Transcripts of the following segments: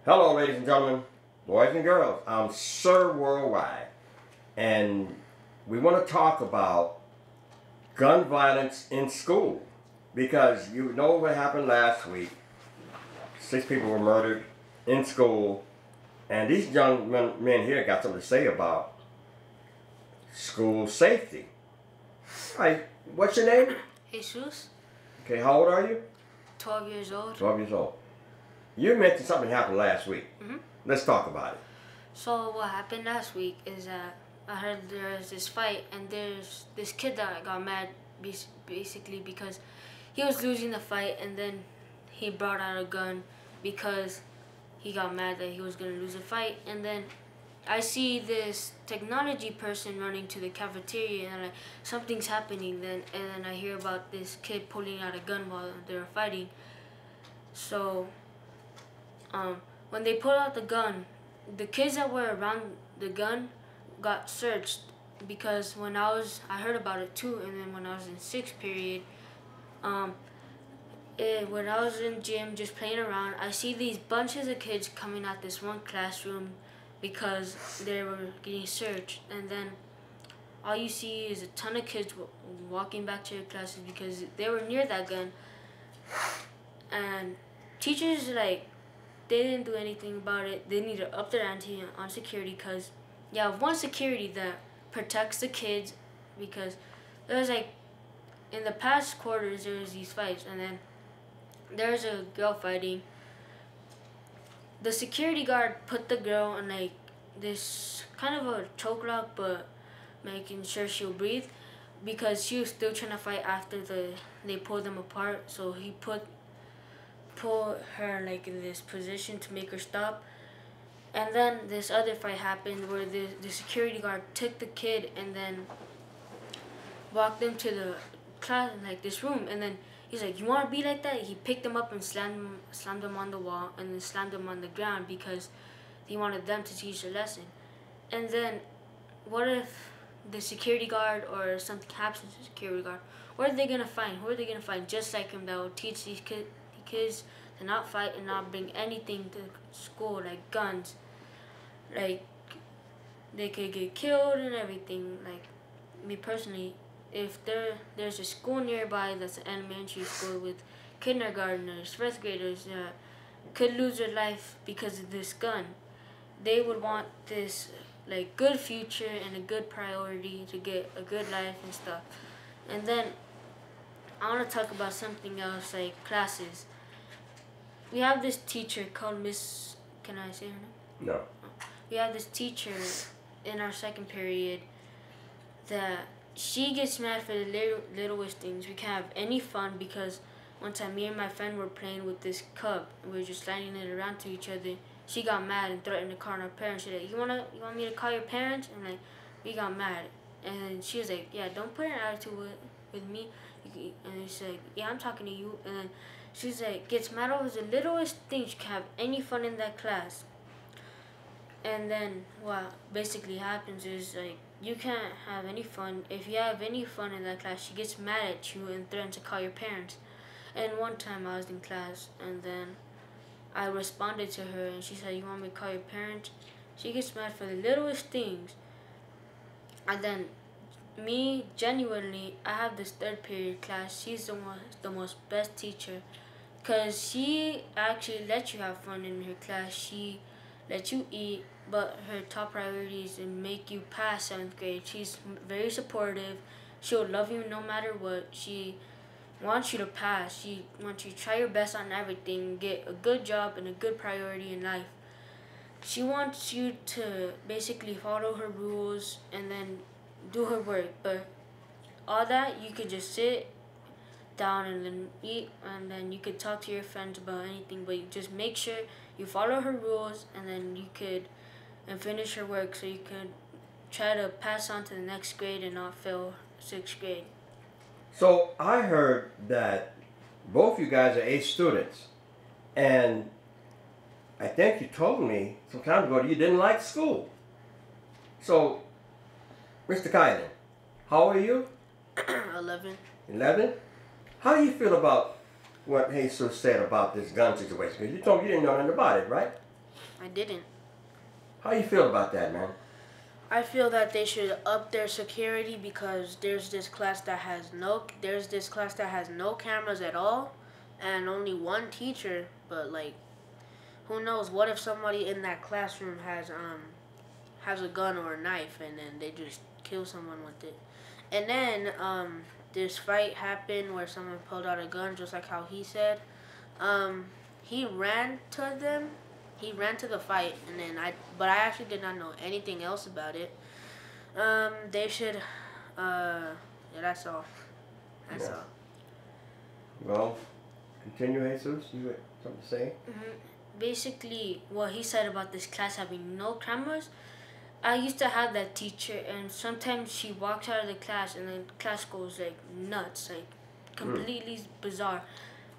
Hello, ladies and gentlemen, boys and girls. I'm Sir Worldwide, and we want to talk about gun violence in school, because you know what happened last week. 6 people were murdered in school, and these young men here got something to say about school safety. Hi, what's your name? Jesus. Okay, how old are you? 12 years old. 12 years old. You mentioned something happened last week. Mm-hmm. Let's talk about it. So what happened last week is that I heard there was this fight, and there's this kid that got mad basically because he was losing the fight, and then he brought out a gun because he got mad that he was going to lose a fight. And then I see this technology person running to the cafeteria, and I'm like, something's happening then. And then I hear about this kid pulling out a gun while they were fighting. So when they pulled out the gun, the kids that were around the gun got searched, because I heard about it too, and then when I was in 6th period, when I was in gym just playing around, I see these bunches of kids coming out this one classroom because they were getting searched, and then all you see is a ton of kids walking back to their classes because they were near that gun, and teachers, like, they didn't do anything about it. They need to up their ante on security, because you have one security that protects the kids, because there's like, in the past quarters there was these fights, and then there's a girl fighting. The security guard put the girl in like this kind of a choke lock, but making sure she'll breathe, because she was still trying to fight after they pulled them apart. So he put her like in this position to make her stop. And then this other fight happened where the security guard took the kid and then walked them to the class, like this room, and then he's like, "You want to be like that?" He picked them up and slammed them on the wall, and then slammed them on the ground because he wanted them to teach a lesson. And then what if the security guard or something happens to the security guard? What are they gonna find? Who are they gonna find just like him that will teach these kids to not fight and not bring anything to school, like guns? Like, they could get killed and everything. Like, me personally, if there's a school nearby that's an elementary school with kindergartners, 1st graders that could lose their life because of this gun, they would want this like good future and a good priority to get a good life and stuff. And then I want to talk about something else, like classes. We have this teacher called Miss, can I say her name? No. We have this teacher in our 2nd period that she gets mad for the littlest things. We can't have any fun because one time me and my friend were playing with this cup, and we were just sliding it around to each other. She got mad and threatened to call our parents. She's like, you want me to call your parents? And like, we got mad. And she was like, yeah, don't put an attitude with me. And she's like, yeah, I'm talking to you. And then she's like, gets mad over the littlest things. She can't have any fun in that class. And then what basically happens is, like, you can't have any fun. If you have any fun in that class, she gets mad at you and threatens to call your parents. And one time I was in class, and then I responded to her, and she said, you want me to call your parents? She gets mad for the littlest things. And then me, genuinely, I have this 3rd period class. She's the most best teacher, because she actually lets you have fun in her class. She lets you eat, but her top priority is to make you pass 7th grade. She's very supportive. She'll love you no matter what. She wants you to pass. She wants you to try your best on everything, get a good job and a good priority in life. She wants you to basically follow her rules and then do her work, but all that, you could just sit down and then eat, and then you could talk to your friends about anything, but you just make sure you follow her rules, and then you could finish her work so you could try to pass on to the next grade and not fail 6th grade. So I heard that both you guys are A students, and I think you told me some time ago that you didn't like school. So, Mr. Kylin, how old are you? 11. 11? How do you feel about what Jesus said about this gun situation? Because you told me you didn't know nothing about it, right? I didn't. How you feel about that, man? I feel that they should up their security because there's this class that has no cameras at all, and only one teacher. But like, who knows? What if somebody in that classroom has a gun or a knife, and then they just kill someone with it? And then this fight happened where someone pulled out a gun, just like how he said. He ran to them. He ran to the fight, and then but I actually did not know anything else about it. They should, yeah, that's all. That's all. Well, continue, Jesus. You had something to say? Basically, what he said about this class having no cameras, I used to have that teacher, and sometimes she walks out of the class, and then class goes like nuts, like completely bizarre.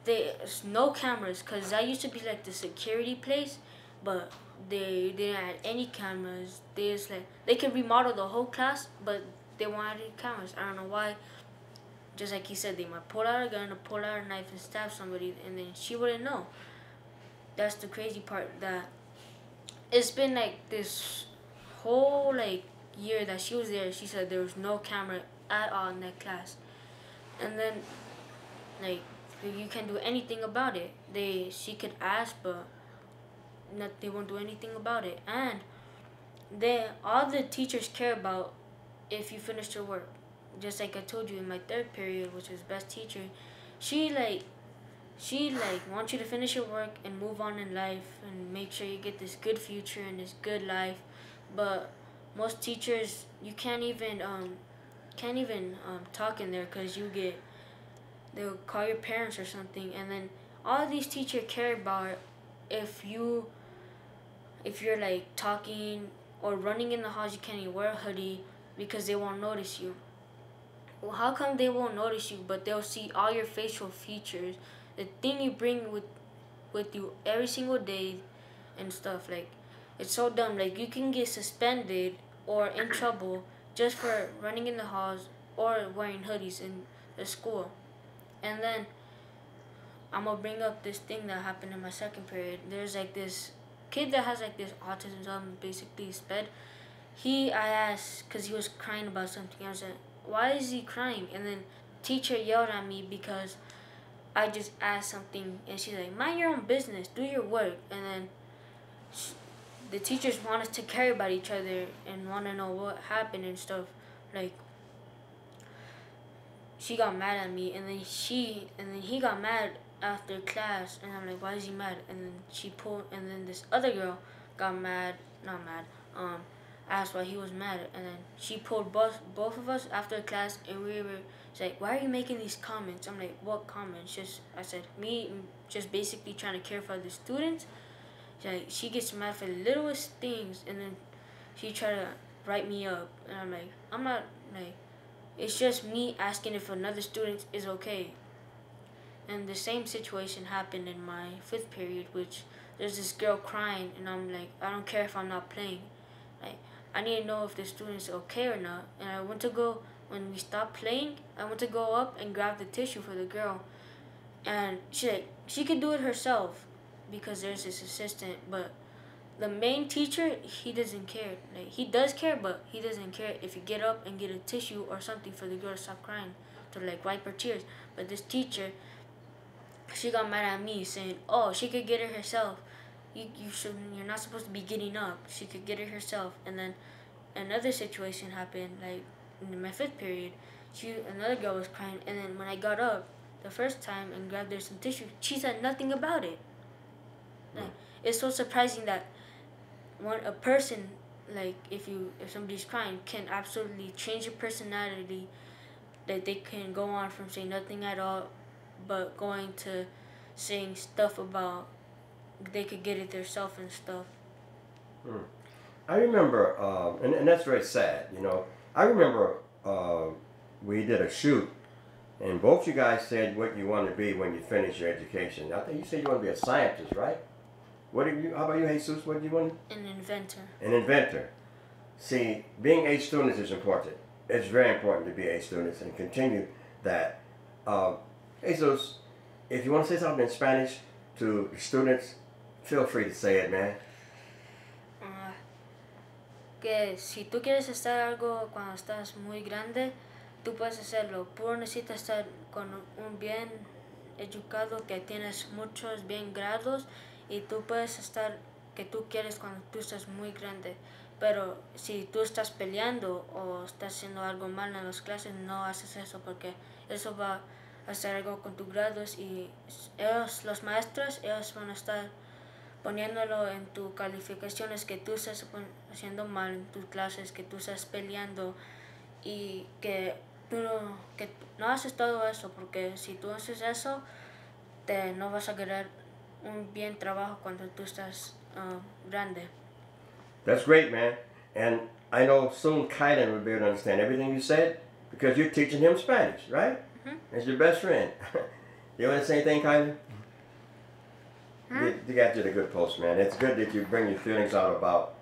There's no cameras, cause that used to be like the security place, but they didn't have any cameras. They just like they could remodel the whole class, but they wanted cameras. I don't know why. Just like he said, they might pull out a gun or pull out a knife and stab somebody, and then she wouldn't know. That's the crazy part. That it's been like this whole like year that she was there. She said there was no camera at all in that class, and then like you can't do anything about it. She could ask, but they won't do anything about it. And all the teachers care about if you finish your work. Just like I told you in my third period, which was best teacher, she wants you to finish your work and move on in life and make sure you get this good future and this good life. But most teachers, you can't even talk in there because they'll call your parents or something. And then all these teachers care about if you're like talking or running in the halls, you can't even wear a hoodie because they won't notice you. Well, how come they won't notice you, but they'll see all your facial features, the thing you bring with you every single day and stuff? Like, it's so dumb. Like, you can get suspended or in trouble just for running in the halls or wearing hoodies in the school. And then I'm gonna bring up this thing that happened in my second period. There's like this kid that has like this autism, basically sped. I asked, cause he was crying about something. I was like, why is he crying? And then teacher yelled at me because I just asked something, and she's like, mind your own business, do your work. And then the teachers want us to care about each other and want to know what happened and stuff. Like, she got mad at me, and then he got mad after class, and I'm like, why is he mad? And then and then this other girl got mad, not mad, asked why he was mad, and then she pulled both of us after class, and she's like, why are you making these comments? I'm like, what comments? I said, me just basically trying to care for the students. She gets mad for the littlest things, and then she tried to write me up, and I'm not, like, it's just me asking if another student is okay. And the same situation happened in my fifth period, which there's this girl crying, and I'm like, I don't care if I'm not playing. Like, I need to know if the student's okay or not. And when we stopped playing, I went to go up and grab the tissue for the girl. And she could do it herself because there's this assistant, but the main teacher, he doesn't care. Like, he does care, but he doesn't care if you get up and get a tissue or something for the girl to stop crying, to like wipe her tears. But this teacher, she got mad at me saying, oh, she could get it herself. You're not supposed to be getting up. She could get it herself. And then another situation happened, like in my fifth period, another girl was crying, and then when I got up the first time and grabbed her some tissue, she said nothing about it. Like, it's so surprising that a person, like, if somebody's crying, can absolutely change your personality, that they can go on from saying nothing at all but going to saying stuff about they could get it themselves and stuff. I remember, and that's very sad, you know. I remember we did a shoot, and both you guys said what you want to be when you finish your education. I think you said you want to be a scientist, right? How about you, Jesus? What do you want? An inventor. An inventor. See, being A students is important. It's very important to be A students and continue that. Jesus, if you want to say something in Spanish to the students, feel free to say it, man. que si tú quieres hacer algo cuando estás muy grande, tú puedes hacerlo. Puro necesitas estar con un bien educado, que tienes muchos bien grados y tú puedes estar que tú quieres cuando tú estás muy grande. Pero si tú estás peleando o estás haciendo algo mal en las clases, no haces eso porque eso va a hacer algo con tus grados y ellos, los maestros, ellos van a estar poniéndolo en tus calificaciones que tú estás haciendo mal en tus clases, que tú estás peleando y que que no haces todo eso, porque si tú haces eso, no vas a querer un bien trabajo cuando tú estás grande. That's great, man. And I know soon Kylin will be able to understand everything you said because you're teaching him Spanish, right? Mm-hmm. He's your best friend. You want to say anything, Kylin? You got you the good post, man. It's good that you bring your feelings out about,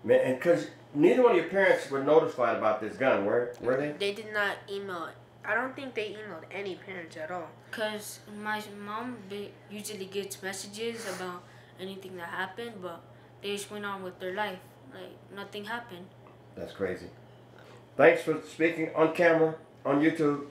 man, and because neither one of your parents were notified about this gun, were they? They did not email it. I don't think they emailed any parents at all. Because my mom usually gets messages about anything that happened, but they just went on with their life. Like, nothing happened. That's crazy. Thanks for speaking on camera, on YouTube.